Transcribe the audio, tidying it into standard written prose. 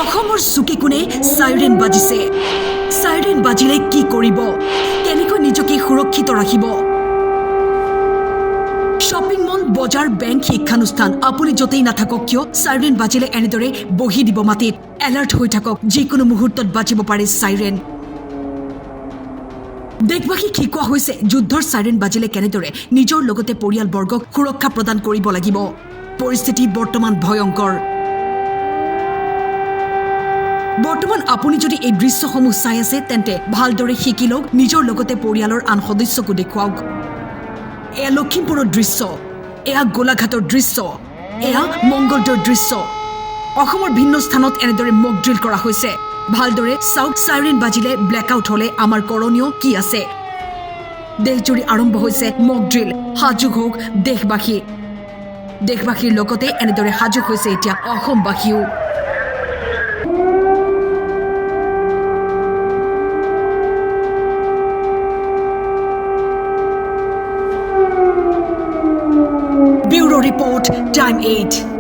অসমৰ চুকে কোণে সাইৰেন বাজিছে। সাইৰেন বাজিলে কি কৰিব, কেনেকৈ নিজকে সুৰক্ষিত ৰাখিব? শ্বপিং মল, বজাৰ, বেংক, শিক্ষানুষ্ঠান আপুনি য'তেই নাথাকক কিয় সাইৰেন বাজিলে এনেদৰে বহি দিব মাটিত। এলাৰ্ট হৈ থাকক, যিকোনো মুহূৰ্তত বাজিব পাৰে সাইৰেন। দেশবাসীক শিকোৱা হৈছে যুদ্ধৰ সাইৰেন বাজিলে কেনেদৰে নিজৰ লগতে পৰিয়ালবৰ্গক সুৰক্ষা প্ৰদান কৰিব লাগিব। পৰিস্থিতি বৰ্তমান ভয়ংকৰ। বৰ্তমান আপুনি যদি এই দৃশ্যসমূহ চাই আছে তেন্তে ভালদৰে শিকি লওক, নিজৰ লগতে পৰিয়ালৰ আন সদস্যকো দেখুৱাওক। এয়া লখিমপুৰৰ দৃশ্য, এয়া গোলাঘাটৰ দৃশ্য, এয়া মংগলদৈৰ দৃশ্য। অসমৰ ভিন্ন স্থানত এনেদৰে মক ড্ৰিল কৰা হৈছে। ভালদৰে চাওক, সাইৰেন বাজিলে ব্লেকআউট হলে আমাৰ কৰণীয় কি আছে। দেশজুৰি আৰম্ভ হৈছে মক ড্ৰিল। সাজু হওক দেশবাসী। দেশবাসীৰ লগতে এনেদৰে সাজু হৈছে এতিয়া অসমবাসীও। Bureau Report, Time 8.